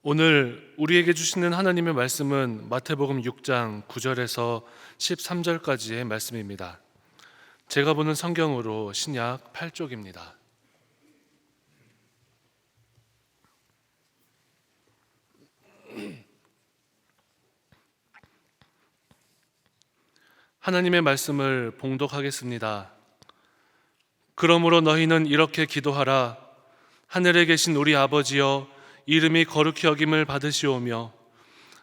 오늘 우리에게 주시는 하나님의 말씀은 마태복음 6장 9절에서 13절까지의 말씀입니다. 제가 보는 성경으로 신약 8쪽입니다. 하나님의 말씀을 봉독하겠습니다. 그러므로 너희는 이렇게 기도하라. 하늘에 계신 우리 아버지여, 이름이 거룩히 여김을 받으시오며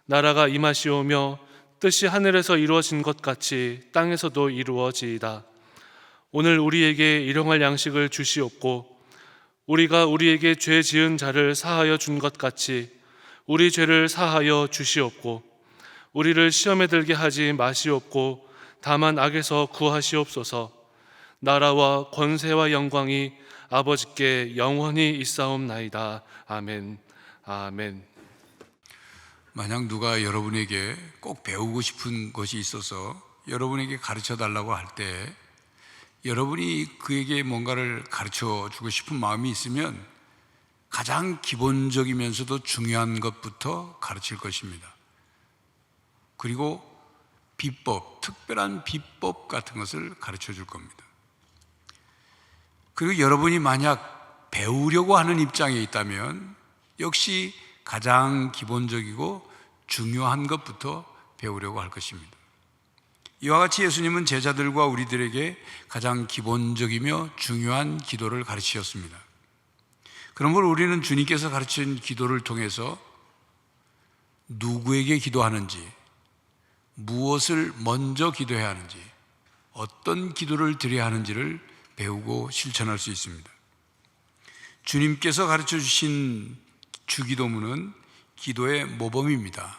나라가 임하시오며 뜻이 하늘에서 이루어진 것 같이 땅에서도 이루어지이다. 오늘 우리에게 일용할 양식을 주시옵고 우리가 우리에게 죄 지은 자를 사하여 준 것 같이 우리 죄를 사하여 주시옵고 우리를 시험에 들게 하지 마시옵고 다만 악에서 구하시옵소서. 나라와 권세와 영광이 아버지께 영원히 있사옵나이다. 아멘. 아멘. 만약 누가 여러분에게 꼭 배우고 싶은 것이 있어서 여러분에게 가르쳐 달라고 할 때 여러분이 그에게 뭔가를 가르쳐 주고 싶은 마음이 있으면 가장 기본적이면서도 중요한 것부터 가르칠 것입니다. 그리고 비법, 특별한 비법 같은 것을 가르쳐 줄 겁니다. 그리고 여러분이 만약 배우려고 하는 입장에 있다면 역시 가장 기본적이고 중요한 것부터 배우려고 할 것입니다. 이와 같이 예수님은 제자들과 우리들에게 가장 기본적이며 중요한 기도를 가르치셨습니다. 그러므로 우리는 주님께서 가르친 기도를 통해서 누구에게 기도하는지, 무엇을 먼저 기도해야 하는지, 어떤 기도를 드려야 하는지를 배우고 실천할 수 있습니다. 주님께서 가르쳐 주신 주기도문은 기도의 모범입니다.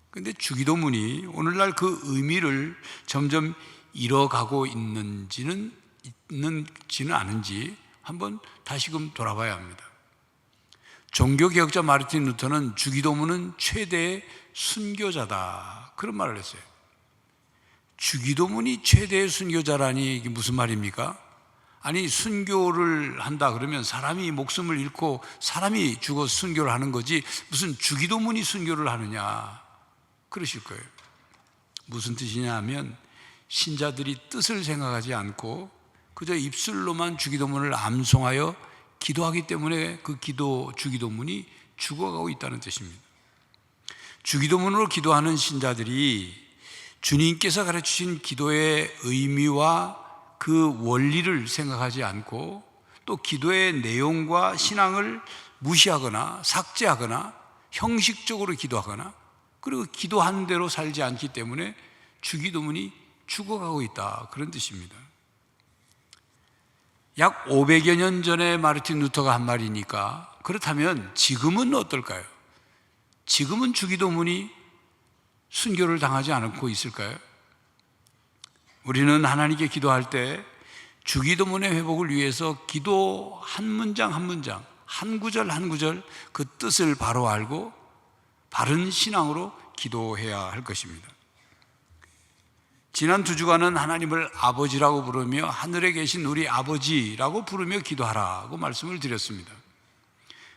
그런데 주기도문이 오늘날 그 의미를 점점 잃어가고 있는지는 아는지 한번 다시금 돌아봐야 합니다. 종교개혁자 마르틴 루터는 주기도문은 최대의 순교자다, 그런 말을 했어요. 주기도문이 최대의 순교자라니 이게 무슨 말입니까? 아니, 순교를 한다 그러면 사람이 목숨을 잃고 사람이 죽어서 순교를 하는 거지 무슨 주기도문이 순교를 하느냐, 그러실 거예요. 무슨 뜻이냐 하면 신자들이 뜻을 생각하지 않고 그저 입술로만 주기도문을 암송하여 기도하기 때문에 그 주기도문이 죽어가고 있다는 뜻입니다. 주기도문으로 기도하는 신자들이 주님께서 가르치신 기도의 의미와 그 원리를 생각하지 않고 또 기도의 내용과 신앙을 무시하거나 삭제하거나 형식적으로 기도하거나 그리고 기도한 대로 살지 않기 때문에 주기도문이 죽어가고 있다, 그런 뜻입니다. 약 500여 년 전에 마르틴 루터가 한 말이니까 그렇다면 지금은 어떨까요? 지금은 주기도문이 순교를 당하지 않고 있을까요? 우리는 하나님께 기도할 때 주기도문의 회복을 위해서 기도 한 문장 한 문장, 한 구절 한 구절 그 뜻을 바로 알고 바른 신앙으로 기도해야 할 것입니다. 지난 2주간은 하나님을 아버지라고 부르며 하늘에 계신 우리 아버지라고 부르며 기도하라고 말씀을 드렸습니다.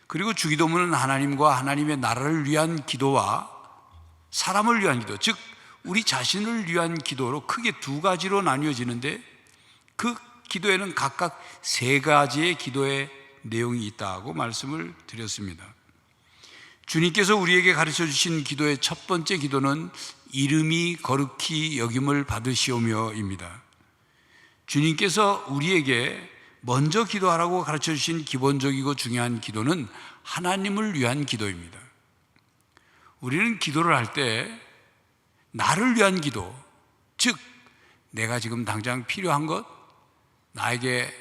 그리고 주기도문은 하나님과 하나님의 나라를 위한 기도와 사람을 위한 기도, 즉 우리 자신을 위한 기도로 크게 2가지로 나뉘어지는데 그 기도에는 각각 3가지의 기도의 내용이 있다고 말씀을 드렸습니다. 주님께서 우리에게 가르쳐 주신 기도의 첫 번째 기도는 이름이 거룩히 여김을 받으시오며입니다. 주님께서 우리에게 먼저 기도하라고 가르쳐 주신 기본적이고 중요한 기도는 하나님을 위한 기도입니다. 우리는 기도를 할 때 나를 위한 기도, 즉 내가 지금 당장 필요한 것, 나에게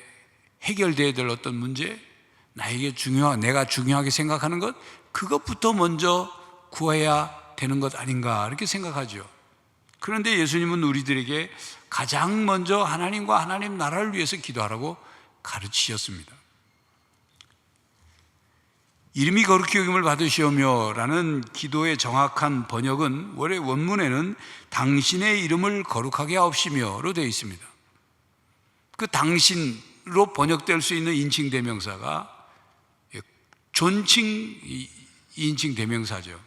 해결되어야 될 어떤 문제, 내가 중요하게 생각하는 것, 그것부터 먼저 구해야 되는 것 아닌가 이렇게 생각하죠. 그런데 예수님은 우리들에게 가장 먼저 하나님과 하나님 나라를 위해서 기도하라고 가르치셨습니다. 이름이 거룩히 여김을 받으시오며 라는 기도의 정확한 번역은 원래 원문에는 당신의 이름을 거룩하게 하옵시며로 되어 있습니다. 그 당신으로 번역될 수 있는 인칭 대명사가 존칭 2인칭 대명사죠.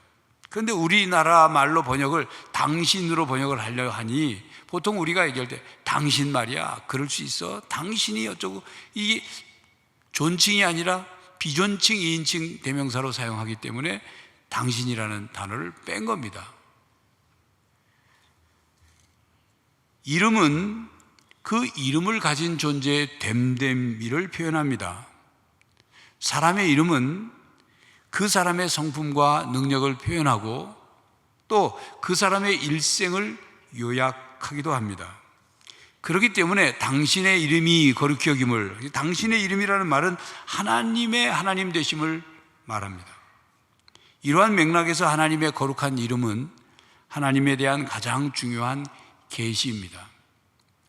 그런데 우리나라 말로 번역을 당신으로 번역을 하려 하니 보통 우리가 얘기할 때 당신 말이야, 그럴 수 있어, 당신이 어쩌고, 이게 존칭이 아니라 비존칭 2인칭 대명사로 사용하기 때문에 당신이라는 단어를 뺀 겁니다. 이름은 그 이름을 가진 존재의 됨됨이를 표현합니다. 사람의 이름은 그 사람의 성품과 능력을 표현하고 또 그 사람의 일생을 요약하기도 합니다. 그렇기 때문에 당신의 이름이 거룩히 여김을, 당신의 이름이라는 말은 하나님의 하나님 되심을 말합니다. 이러한 맥락에서 하나님의 거룩한 이름은 하나님에 대한 가장 중요한 계시입니다.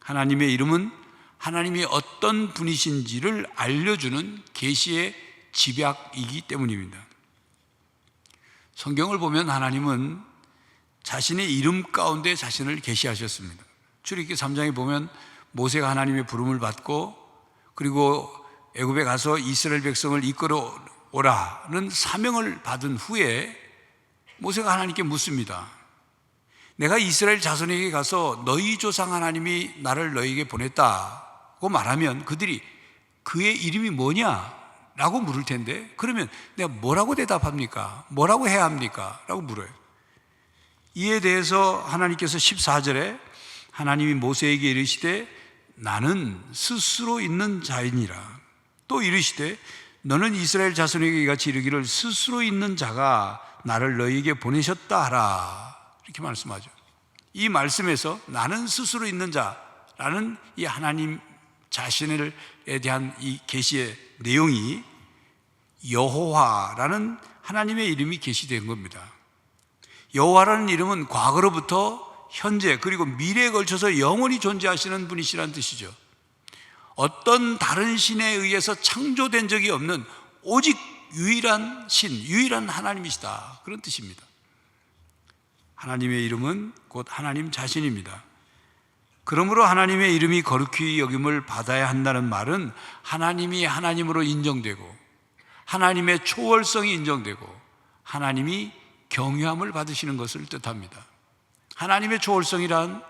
하나님의 이름은 하나님이 어떤 분이신지를 알려주는 계시의 집약이기 때문입니다. 성경을 보면 하나님은 자신의 이름 가운데 자신을 계시하셨습니다. 출애굽기 3장에 보면 모세가 하나님의 부름을 받고 그리고 애굽에 가서 이스라엘 백성을 이끌어 오라는 사명을 받은 후에 모세가 하나님께 묻습니다. 내가 이스라엘 자손에게 가서 너희 조상 하나님이 나를 너희에게 보냈다고 말하면 그들이 그의 이름이 뭐냐라고 물을 텐데, 그러면 내가 뭐라고 대답합니까? 뭐라고 해야 합니까? 라고 물어요. 이에 대해서 하나님께서 14절에 하나님이 모세에게 이르시되 나는 스스로 있는 자이니라. 또 이르시되 너는 이스라엘 자손에게 이같이 이르기를 스스로 있는 자가 나를 너희에게 보내셨다 하라. 이렇게 말씀하죠. 이 말씀에서 나는 스스로 있는 자라는 이 하나님 자신에 대한 이 계시의 내용이 여호와라는 하나님의 이름이 계시된 겁니다. 여호와라는 이름은 과거로부터 현재 그리고 미래에 걸쳐서 영원히 존재하시는 분이시라는 뜻이죠. 어떤 다른 신에 의해서 창조된 적이 없는 오직 유일한 신, 유일한 하나님이시다, 그런 뜻입니다. 하나님의 이름은 곧 하나님 자신입니다. 그러므로 하나님의 이름이 거룩히 여김을 받아야 한다는 말은 하나님이 하나님으로 인정되고 하나님의 초월성이 인정되고 하나님이 경외함을 받으시는 것을 뜻합니다. 하나님의 초월성이란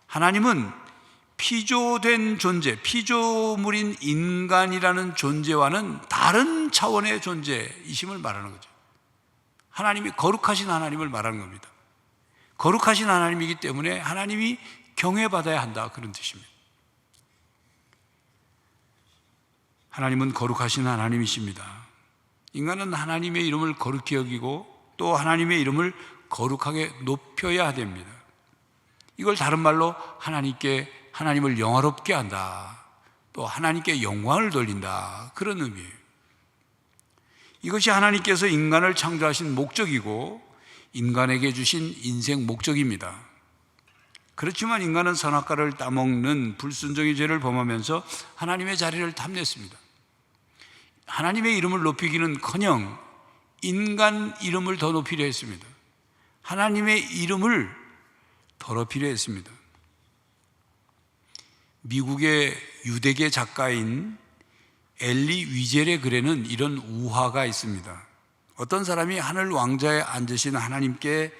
하나님은 피조된 존재, 피조물인 인간이라는 존재와는 다른 차원의 존재이심을 말하는 거죠. 하나님이 거룩하신 하나님을 말하는 겁니다. 거룩하신 하나님이기 때문에 하나님이 경외받아야 한다, 그런 뜻입니다. 하나님은 거룩하신 하나님이십니다. 인간은 하나님의 이름을 거룩히 여기고 또 하나님의 이름을 거룩하게 높여야 됩니다. 이걸 다른 말로 하나님을 영화롭게 한다, 또 하나님께 영광을 돌린다, 그런 의미예요. 이것이 하나님께서 인간을 창조하신 목적이고 인간에게 주신 인생 목적입니다. 그렇지만 인간은 선악과를 따먹는 불순종의 죄를 범하면서 하나님의 자리를 탐냈습니다. 하나님의 이름을 높이기는커녕 인간 이름을 더 높이려 했습니다. 하나님의 이름을 더럽히려 했습니다. 미국의 유대계 작가인 엘리 위젤의 글에는 이런 우화가 있습니다. 어떤 사람이 하늘 왕좌에 앉으신 하나님께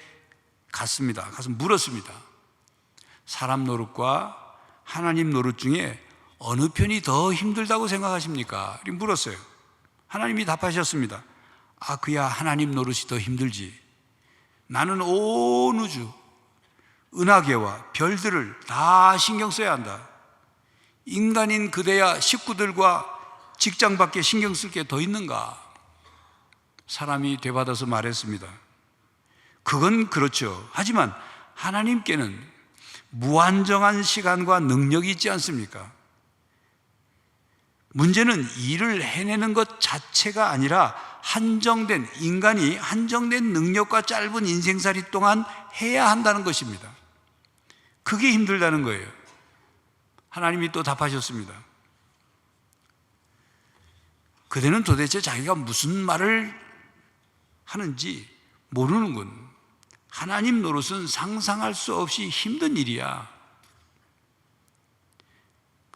갔습니다. 가서 물었습니다. 사람 노릇과 하나님 노릇 중에 어느 편이 더 힘들다고 생각하십니까? 이렇게 물었어요. 하나님이 답하셨습니다. 그야 하나님 노릇이 더 힘들지. 나는 온 우주, 은하계와 별들을 다 신경 써야 한다. 인간인 그대야 식구들과 직장 밖에 신경 쓸 게 더 있는가? 사람이 되받아서 말했습니다. 그건 그렇죠. 하지만 하나님께는 무한정한 시간과 능력이 있지 않습니까? 문제는 일을 해내는 것 자체가 아니라 인간이 한정된 능력과 짧은 인생살이 동안 해야 한다는 것입니다. 그게 힘들다는 거예요. 하나님이 또 답하셨습니다. 그대는 도대체 자기가 무슨 말을 하는지 모르는군. 하나님 노릇은 상상할 수 없이 힘든 일이야.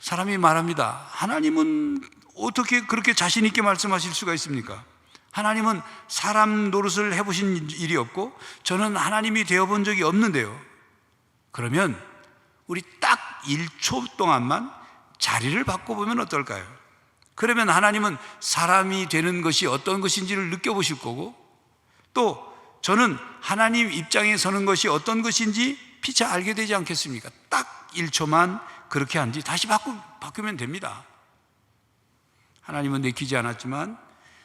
사람이 말합니다. 하나님은 어떻게 그렇게 자신 있게 말씀하실 수가 있습니까? 하나님은 사람 노릇을 해보신 일이 없고 저는 하나님이 되어본 적이 없는데요. 그러면 우리 딱 1초 동안만 자리를 바꿔보면 어떨까요? 그러면 하나님은 사람이 되는 것이 어떤 것인지를 느껴보실 거고, 또 저는 하나님 입장에 서는 것이 어떤 것인지 피차 알게 되지 않겠습니까? 딱 1초만 그렇게 한 뒤 다시 바꾸면 됩니다. 하나님은 내키지 않았지만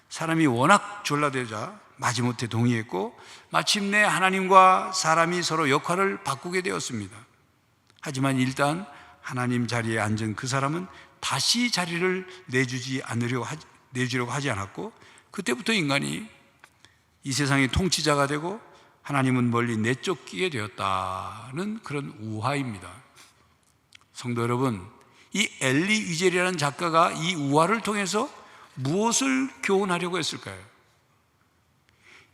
사람이 워낙 졸라대자 마지못해 동의했고 마침내 하나님과 사람이 서로 역할을 바꾸게 되었습니다. 하지만 일단 하나님 자리에 앉은 그 사람은 다시 자리를 내주려고 하지 않았고, 그때부터 인간이 이 세상의 통치자가 되고 하나님은 멀리 내쫓기게 되었다는 그런 우화입니다. 성도 여러분, 이 엘리 위젤이라는 작가가 이 우화를 통해서 무엇을 교훈하려고 했을까요?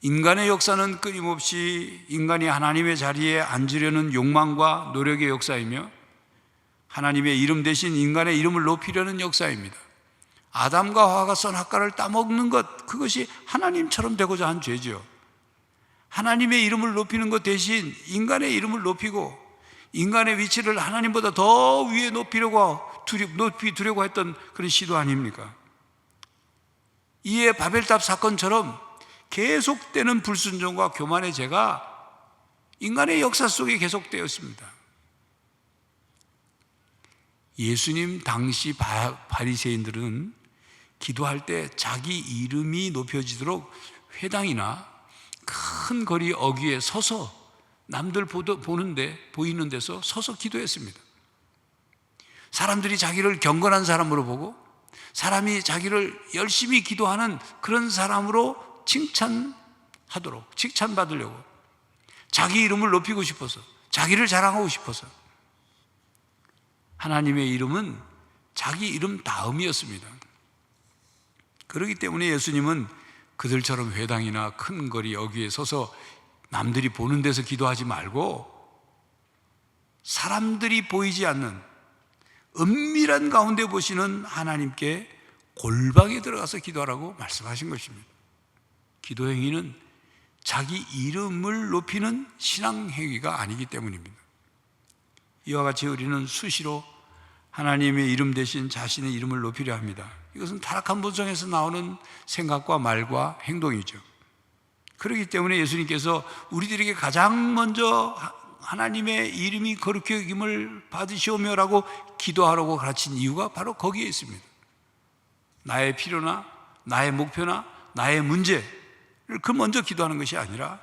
인간의 역사는 끊임없이 인간이 하나님의 자리에 앉으려는 욕망과 노력의 역사이며 하나님의 이름 대신 인간의 이름을 높이려는 역사입니다. 아담과 하와가 선악과를 따먹는 것, 그것이 하나님처럼 되고자 한 죄죠. 하나님의 이름을 높이는 것 대신 인간의 이름을 높이고 인간의 위치를 하나님보다 더 위에 높이 두려고 했던 그런 시도 아닙니까? 이에 바벨탑 사건처럼 계속되는 불순종과 교만의 죄가 인간의 역사 속에 계속되었습니다. 예수님 당시 바리새인들은 기도할 때 자기 이름이 높여지도록 회당이나 큰 거리 어귀에 서서 남들 보이는 데서 서서 기도했습니다. 사람들이 자기를 경건한 사람으로 보고 사람이 자기를 열심히 기도하는 그런 사람으로 칭찬받으려고, 자기 이름을 높이고 싶어서, 자기를 자랑하고 싶어서. 하나님의 이름은 자기 이름 다음이었습니다. 그렇기 때문에 예수님은 그들처럼 회당이나 큰 거리 어귀에 서서 남들이 보는 데서 기도하지 말고 사람들이 보이지 않는 은밀한 가운데 보시는 하나님께 골방에 들어가서 기도하라고 말씀하신 것입니다. 기도 행위는 자기 이름을 높이는 신앙 행위가 아니기 때문입니다. 이와 같이 우리는 수시로 하나님의 이름 대신 자신의 이름을 높이려 합니다. 이것은 타락한 본성에서 나오는 생각과 말과 행동이죠. 그렇기 때문에 예수님께서 우리들에게 가장 먼저 하나님의 이름이 거룩히 여김을 받으시오며라고 기도하라고 가르친 이유가 바로 거기에 있습니다. 나의 필요나 나의 목표나 나의 문제를 먼저 기도하는 것이 아니라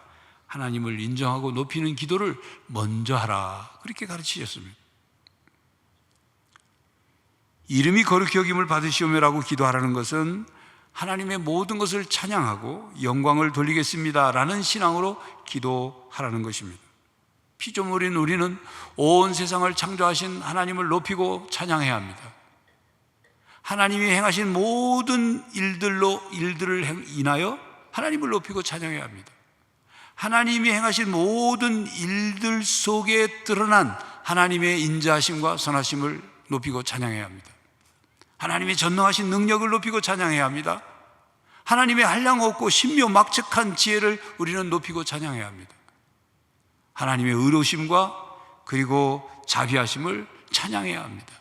하나님을 인정하고 높이는 기도를 먼저 하라, 그렇게 가르치셨습니다. 이름이 거룩히 여김을 받으시오며라고 기도하라는 것은 하나님의 모든 것을 찬양하고 영광을 돌리겠습니다라는 신앙으로 기도하라는 것입니다. 피조물인 우리는 온 세상을 창조하신 하나님을 높이고 찬양해야 합니다. 하나님이 행하신 모든 일들을 인하여 하나님을 높이고 찬양해야 합니다. 하나님이 행하신 모든 일들 속에 드러난 하나님의 인자하심과 선하심을 높이고 찬양해야 합니다. 하나님의 전능하신 능력을 높이고 찬양해야 합니다. 하나님의 한량없고 신묘막측한 지혜를 우리는 높이고 찬양해야 합니다. 하나님의 의로우심과 그리고 자비하심을 찬양해야 합니다.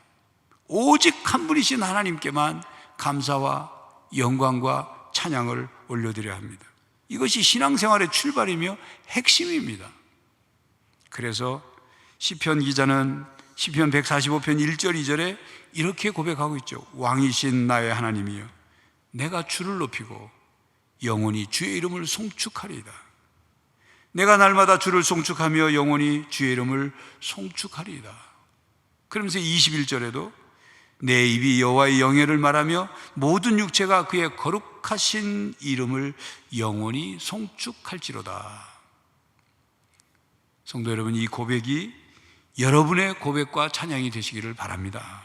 오직 한 분이신 하나님께만 감사와 영광과 찬양을 올려드려야 합니다. 이것이 신앙생활의 출발이며 핵심입니다. 그래서 시편 기자는 시편 145편 1절 2절에 이렇게 고백하고 있죠. 왕이신 나의 하나님이여, 내가 주를 높이고 영원히 주의 이름을 송축하리이다. 내가 날마다 주를 송축하며 영원히 주의 이름을 송축하리이다. 그러면서 21절에도 내 입이 여호와의 영예를 말하며 모든 육체가 그의 거룩하신 이름을 영원히 송축할지로다. 성도 여러분, 이 고백이 여러분의 고백과 찬양이 되시기를 바랍니다.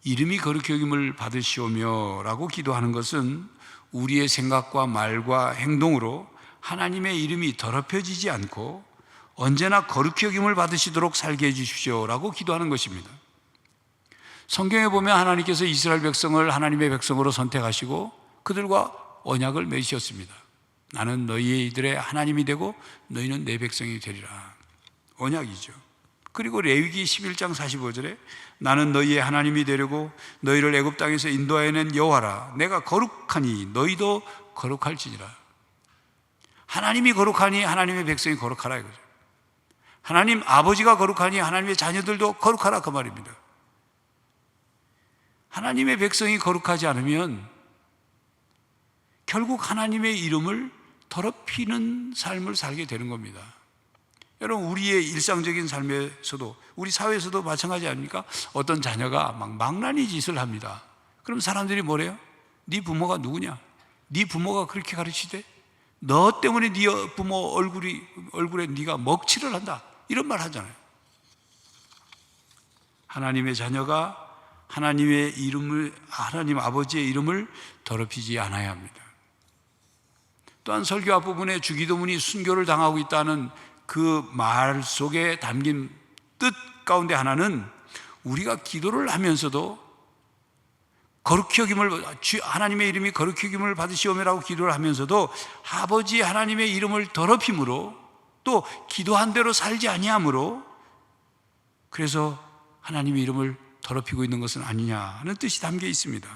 이름이 거룩히 여김을 받으시오며 라고 기도하는 것은 우리의 생각과 말과 행동으로 하나님의 이름이 더럽혀지지 않고 언제나 거룩히 여김을 받으시도록 살게 해주십시오 라고 기도하는 것입니다. 성경에 보면 하나님께서 이스라엘 백성을 하나님의 백성으로 선택하시고 그들과 언약을 맺으셨습니다. 나는 너희들의 하나님이 되고 너희는 내 백성이 되리라. 언약이죠. 그리고 레위기 11장 45절에 나는 너희의 하나님이 되려고 너희를 애굽 땅에서 인도하여낸 여호와라. 내가 거룩하니 너희도 거룩할지니라. 하나님이 거룩하니 하나님의 백성이 거룩하라 이거죠. 하나님 아버지가 거룩하니 하나님의 자녀들도 거룩하라 그 말입니다. 하나님의 백성이 거룩하지 않으면 결국 하나님의 이름을 더럽히는 삶을 살게 되는 겁니다. 여러분, 우리의 일상적인 삶에서도, 우리 사회에서도 마찬가지 아닙니까? 어떤 자녀가 막 망나니 짓을 합니다. 그럼 사람들이 뭐래요? 네 부모가 누구냐? 네 부모가 그렇게 가르치대? 너 때문에 네 부모 얼굴에 네가 먹칠을 한다, 이런 말 하잖아요. 하나님의 자녀가 하나님의 이름을, 하나님 아버지의 이름을 더럽히지 않아야 합니다. 또한 설교 앞부분에 주기도문이 순교를 당하고 있다는 그 말 속에 담긴 뜻 가운데 하나는 우리가 기도를 하면서도 거룩히 여김을, 하나님의 이름이 거룩히 여김을 받으시오며라고 기도를 하면서도 아버지 하나님의 이름을 더럽힘으로, 또 기도한 대로 살지 아니함으로, 그래서 하나님의 이름을 더럽히고 있는 것은 아니냐 하는 뜻이 담겨 있습니다.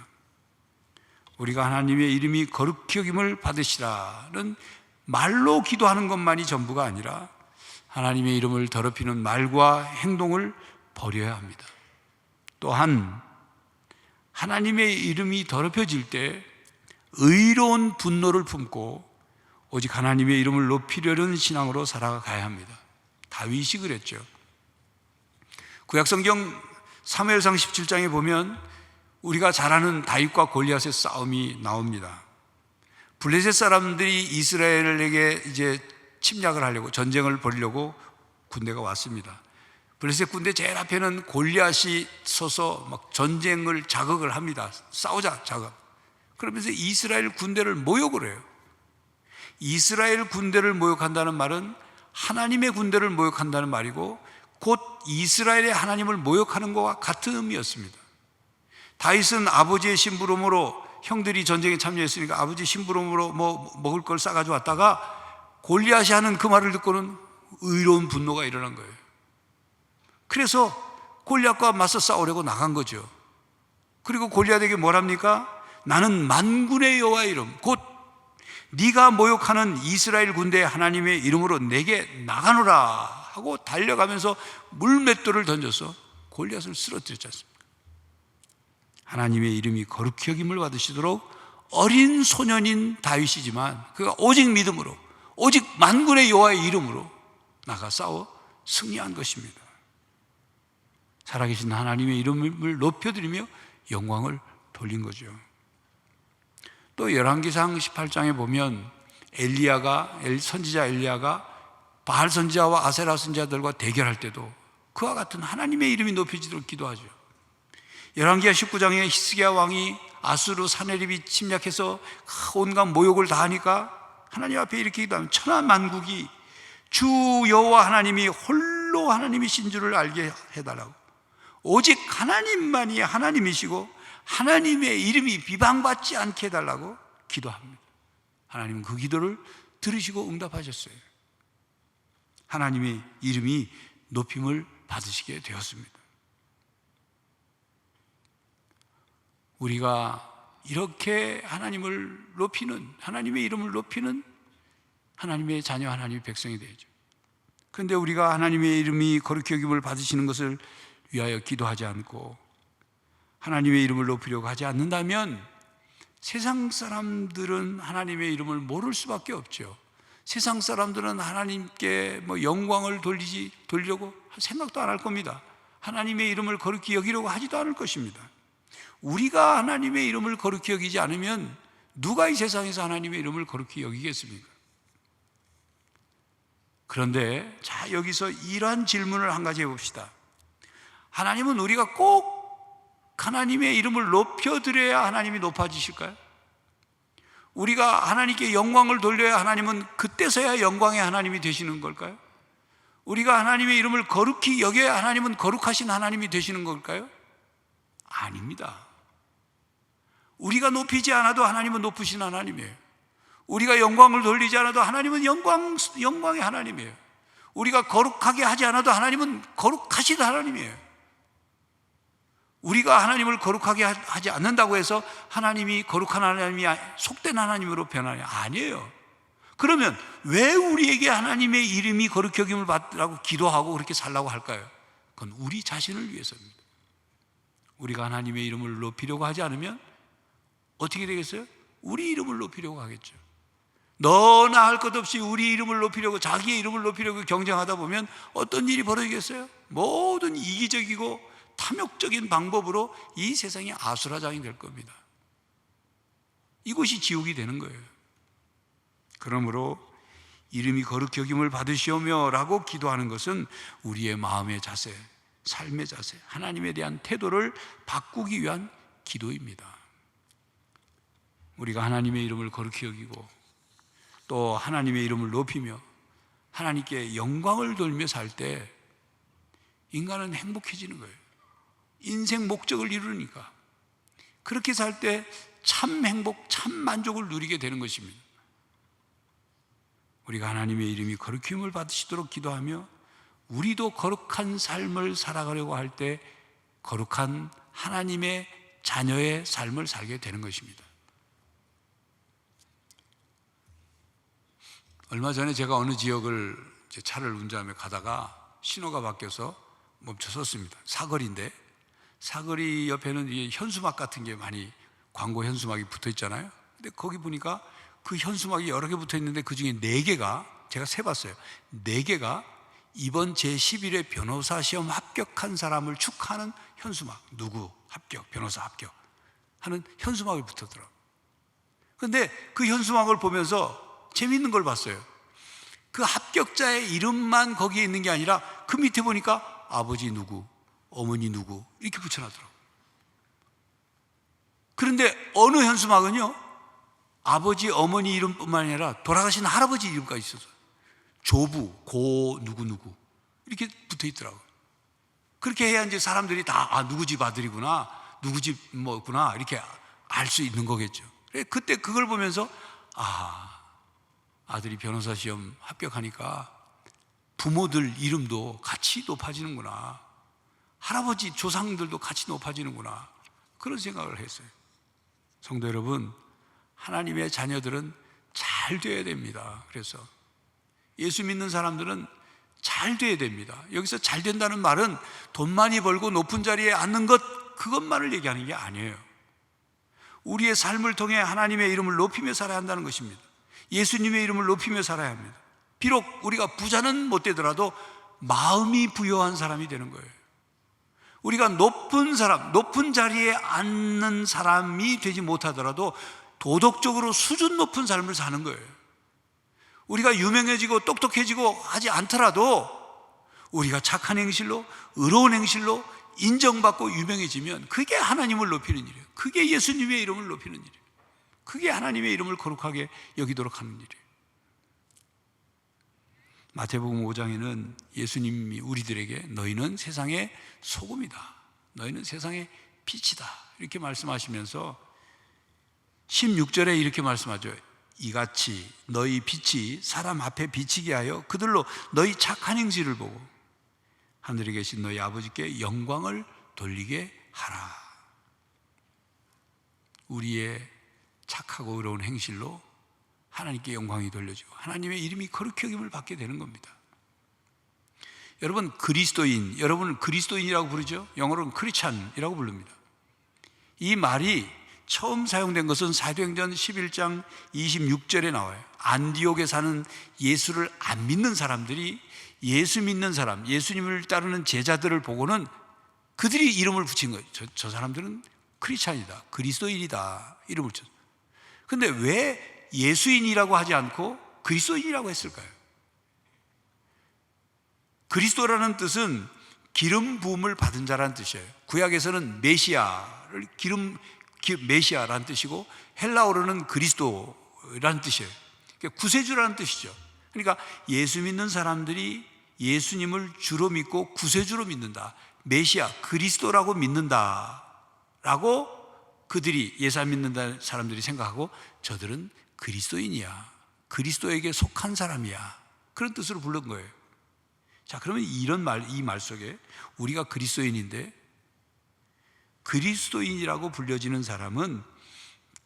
우리가 하나님의 이름이 거룩히 여김을 받으시라는 말로 기도하는 것만이 전부가 아니라 하나님의 이름을 더럽히는 말과 행동을 버려야 합니다. 또한 하나님의 이름이 더럽혀질 때 의로운 분노를 품고 오직 하나님의 이름을 높이려는 신앙으로 살아가야 합니다. 다윗이 그랬죠. 구약성경 사무엘상 17장에 보면 우리가 잘 아는 다윗과 골리앗의 싸움이 나옵니다. 블레셋 사람들이 이스라엘에게 이제 침략을 하려고, 전쟁을 벌이려고 군대가 왔습니다. 블레셋 군대 제일 앞에는 골리앗이 서서 막 전쟁을 자극을 합니다. 싸우자 자극. 그러면서 이스라엘 군대를 모욕을 해요. 이스라엘 군대를 모욕한다는 말은 하나님의 군대를 모욕한다는 말이고, 곧 이스라엘의 하나님을 모욕하는 것과 같은 의미였습니다. 다윗은 아버지의 심부름으로, 형들이 전쟁에 참여했으니까 아버지 심부름으로 뭐 먹을 걸 싸가지고 왔다가 골리앗이 하는 그 말을 듣고는 의로운 분노가 일어난 거예요. 그래서 골리앗과 맞서 싸우려고 나간 거죠. 그리고 골리앗에게 뭐랍니까? 나는 만군의 여호와의 이름, 곧 네가 모욕하는 이스라엘 군대의 하나님의 이름으로 내게 나가노라 하고 달려가면서 물맷돌을 던져서 골리앗을 쓰러뜨렸지 않습니까? 하나님의 이름이 거룩히 여김을 받으시도록 어린 소년인 다윗이지만 그가 오직 믿음으로, 오직 만군의 여호와의 이름으로 나가 싸워 승리한 것입니다. 살아계신 하나님의 이름을 높여드리며 영광을 돌린 거죠. 또 열왕기상 18장에 보면 선지자 엘리야가 바알 선지자와 아세라 선지자들과 대결할 때도 그와 같은 하나님의 이름이 높여지도록 기도하죠. 열왕기하 19장에 히스기야 왕이 아수르 사네립이 침략해서 온갖 모욕을 다하니까 하나님 앞에 이렇게 기도하면 천하만국이 주 여호와 하나님이 홀로 하나님이신 줄을 알게 해달라고, 오직 하나님만이 하나님이시고 하나님의 이름이 비방받지 않게 해달라고 기도합니다. 하나님은 그 기도를 들으시고 응답하셨어요. 하나님의 이름이 높임을 받으시게 되었습니다. 우리가 이렇게 하나님을 높이는, 하나님의 이름을 높이는 하나님의 자녀, 하나님의 백성이 되죠. 그런데 우리가 하나님의 이름이 거룩히 여김을 받으시는 것을 위하여 기도하지 않고 하나님의 이름을 높이려고 하지 않는다면 세상 사람들은 하나님의 이름을 모를 수밖에 없죠. 세상 사람들은 하나님께 영광을 돌리려고 생각도 안 할 겁니다. 하나님의 이름을 거룩히 여기려고 하지도 않을 것입니다. 우리가 하나님의 이름을 거룩히 여기지 않으면 누가 이 세상에서 하나님의 이름을 거룩히 여기겠습니까? 그런데 자, 여기서 이러한 질문을 한 가지 해봅시다. 하나님은 우리가 꼭 하나님의 이름을 높여드려야 하나님이 높아지실까요? 우리가 하나님께 영광을 돌려야 하나님은 그때서야 영광의 하나님이 되시는 걸까요? 우리가 하나님의 이름을 거룩히 여겨야 하나님은 거룩하신 하나님이 되시는 걸까요? 아닙니다. 우리가 높이지 않아도 하나님은 높으신 하나님이에요. 우리가 영광을 돌리지 않아도 하나님은 영광의 하나님이에요. 우리가 거룩하게 하지 않아도 하나님은 거룩하신 하나님이에요. 우리가 하나님을 거룩하게 하지 않는다고 해서 하나님이 거룩한 하나님이 속된 하나님으로 변하냐? 아니에요. 그러면 왜 우리에게 하나님의 이름이 거룩히 여김을 받으라고 기도하고 그렇게 살라고 할까요? 그건 우리 자신을 위해서입니다. 우리가 하나님의 이름을 높이려고 하지 않으면 어떻게 되겠어요? 우리 이름을 높이려고 하겠죠. 너나 할 것 없이 우리 이름을 높이려고, 자기의 이름을 높이려고 경쟁하다 보면 어떤 일이 벌어지겠어요? 모든 이기적이고 탐욕적인 방법으로 이 세상이 아수라장이 될 겁니다. 이것이 지옥이 되는 거예요. 그러므로 이름이 거룩히 여김을 받으시오며 라고 기도하는 것은 우리의 마음의 자세, 삶의 자세, 하나님에 대한 태도를 바꾸기 위한 기도입니다. 우리가 하나님의 이름을 거룩히 여기고 또 하나님의 이름을 높이며 하나님께 영광을 돌며 살 때 인간은 행복해지는 거예요. 인생 목적을 이루니까. 그렇게 살 때 참 행복, 참 만족을 누리게 되는 것입니다. 우리가 하나님의 이름이 거룩히 여김을 받으시도록 기도하며 우리도 거룩한 삶을 살아가려고 할 때 거룩한 하나님의 자녀의 삶을 살게 되는 것입니다. 얼마 전에 제가 어느 지역을 차를 운전하며 가다가 신호가 바뀌어서 멈춰 섰습니다. 사거리인데 사거리 옆에는 현수막 같은 게 많이, 광고 현수막이 붙어 있잖아요. 근데 거기 보니까 그 현수막이 여러 개 붙어 있는데 그 중에 4개가, 제가 세봤어요. 4개가 이번 제11회 변호사 시험 합격한 사람을 축하하는 현수막, 누구 합격, 변호사 합격 하는 현수막이 붙었더라고요. 그런데 그 현수막을 보면서 재미있는 걸 봤어요. 그 합격자의 이름만 거기에 있는 게 아니라 그 밑에 보니까 아버지 누구, 어머니 누구 이렇게 붙여놨더라고요. 그런데 어느 현수막은요, 아버지, 어머니 이름뿐만 아니라 돌아가신 할아버지 이름까지 있어서 조부, 고 누구 이렇게 붙어 있더라고요. 그렇게 해야 이제 사람들이 다 누구 집 아들이구나, 누구 집 뭐구나 이렇게 알 수 있는 거겠죠. 그때 그걸 보면서 아들이 변호사 시험 합격하니까 부모들 이름도 같이 높아지는구나, 할아버지 조상들도 같이 높아지는구나, 그런 생각을 했어요. 성도 여러분, 하나님의 자녀들은 잘 돼야 됩니다. 그래서 예수 믿는 사람들은 잘 돼야 됩니다. 여기서 잘 된다는 말은 돈 많이 벌고 높은 자리에 앉는 것, 그것만을 얘기하는 게 아니에요. 우리의 삶을 통해 하나님의 이름을 높이며 살아야 한다는 것입니다. 예수님의 이름을 높이며 살아야 합니다. 비록 우리가 부자는 못 되더라도 마음이 부유한 사람이 되는 거예요. 우리가 높은 사람, 높은 자리에 앉는 사람이 되지 못하더라도 도덕적으로 수준 높은 삶을 사는 거예요. 우리가 유명해지고 똑똑해지고 하지 않더라도 우리가 착한 행실로, 의로운 행실로 인정받고 유명해지면 그게 하나님을 높이는 일이에요. 그게 예수님의 이름을 높이는 일이에요. 그게 하나님의 이름을 거룩하게 여기도록 하는 일이에요. 마태복음 5장에는 예수님이 우리들에게 너희는 세상의 소금이다, 너희는 세상의 빛이다 이렇게 말씀하시면서 16절에 이렇게 말씀하죠. 이같이 너희 빛이 사람 앞에 비치게 하여 그들로 너희 착한 행실을 보고 하늘에 계신 너희 아버지께 영광을 돌리게 하라. 우리의 착하고 의로운 행실로 하나님께 영광이 돌려지고 하나님의 이름이 거룩히 여김을 받게 되는 겁니다. 여러분, 그리스도인, 여러분은 그리스도인이라고 부르죠. 영어로는 크리스찬이라고 부릅니다. 이 말이 처음 사용된 것은 사도행전 11장 26절에 나와요. 안디옥에 사는 예수를 안 믿는 사람들이 예수 믿는 사람, 예수님을 따르는 제자들을 보고는 그들이 이름을 붙인 거예요. 저 사람들은 크리스찬이다, 그리스도인이다 이름을 쳤어요. 근데 왜 예수인이라고 하지 않고 그리스도인이라고 했을까요? 그리스도라는 뜻은 기름 부음을 받은 자라는 뜻이에요. 구약에서는 메시아를 메시아라는 뜻이고 헬라어로는 그리스도라는 뜻이에요. 그러니까 구세주라는 뜻이죠. 그러니까 예수 믿는 사람들이 예수님을 주로 믿고 구세주로 믿는다, 메시아, 그리스도라고 믿는다, 라고 그들이 예수 믿는 사람들이 생각하고 저들은 그리스도인이야, 그리스도에게 속한 사람이야, 그런 뜻으로 부른 거예요. 자, 그러면 이 말 속에 우리가 그리스도인인데, 그리스도인이라고 불려지는 사람은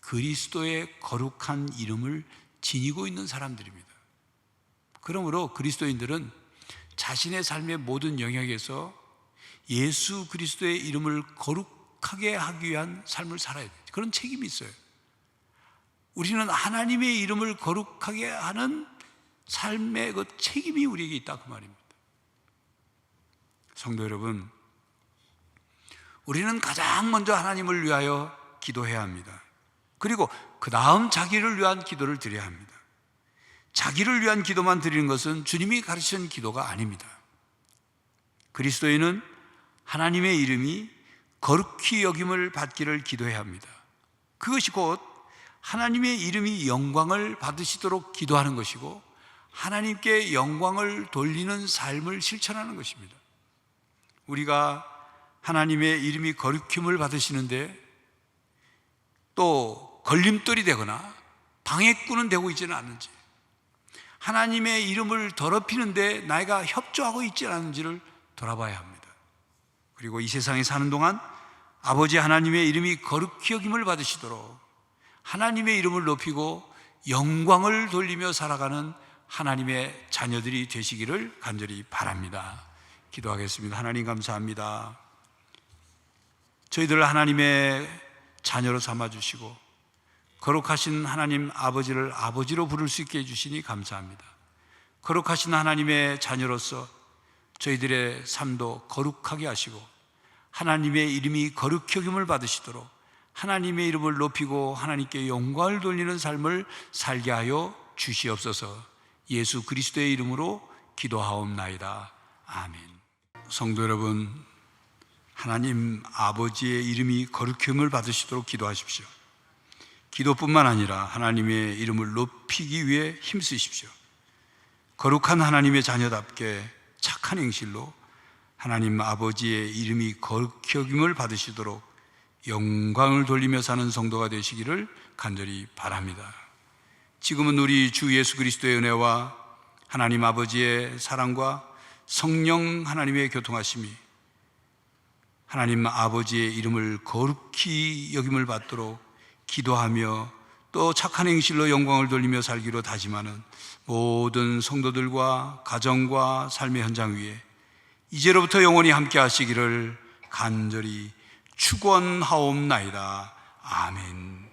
그리스도의 거룩한 이름을 지니고 있는 사람들입니다. 그러므로 그리스도인들은 자신의 삶의 모든 영역에서 예수 그리스도의 이름을 거룩하게 하기 위한 삶을 살아야 돼요. 그런 책임이 있어요. 우리는 하나님의 이름을 거룩하게 하는 삶의 그 책임이 우리에게 있다, 그 말입니다. 성도 여러분, 우리는 가장 먼저 하나님을 위하여 기도해야 합니다. 그리고 그 다음 자기를 위한 기도를 드려야 합니다. 자기를 위한 기도만 드리는 것은 주님이 가르치신 기도가 아닙니다. 그리스도인은 하나님의 이름이 거룩히 여김을 받기를 기도해야 합니다. 그것이 곧 하나님의 이름이 영광을 받으시도록 기도하는 것이고, 하나님께 영광을 돌리는 삶을 실천하는 것입니다. 우리가 하나님의 이름이 거룩힘을 받으시는데 또 걸림돌이 되거나 방해꾼은 되고 있지는 않은지, 하나님의 이름을 더럽히는데 내가 협조하고 있지 않은지를 돌아봐야 합니다. 그리고 이 세상에 사는 동안 아버지 하나님의 이름이 거룩히 여김을 받으시도록 하나님의 이름을 높이고 영광을 돌리며 살아가는 하나님의 자녀들이 되시기를 간절히 바랍니다. 기도하겠습니다. 하나님 감사합니다. 저희들을 하나님의 자녀로 삼아주시고 거룩하신 하나님 아버지를 아버지로 부를 수 있게 해주시니 감사합니다. 거룩하신 하나님의 자녀로서 저희들의 삶도 거룩하게 하시고 하나님의 이름이 거룩히 여김을 받으시도록 하나님의 이름을 높이고 하나님께 영광을 돌리는 삶을 살게 하여 주시옵소서. 예수 그리스도의 이름으로 기도하옵나이다. 아멘. 성도 여러분, 하나님 아버지의 이름이 거룩힘을 받으시도록 기도하십시오. 기도뿐만 아니라 하나님의 이름을 높이기 위해 힘쓰십시오. 거룩한 하나님의 자녀답게 착한 행실로 하나님 아버지의 이름이 거룩히 여김을 받으시도록 영광을 돌리며 사는 성도가 되시기를 간절히 바랍니다. 지금은 우리 주 예수 그리스도의 은혜와 하나님 아버지의 사랑과 성령 하나님의 교통하심이 하나님 아버지의 이름을 거룩히 여김을 받도록 기도하며 또 착한 행실로 영광을 돌리며 살기로 다짐하는 모든 성도들과 가정과 삶의 현장 위에 이제로부터 영원히 함께 하시기를 간절히 축원하옵나이다. 아멘.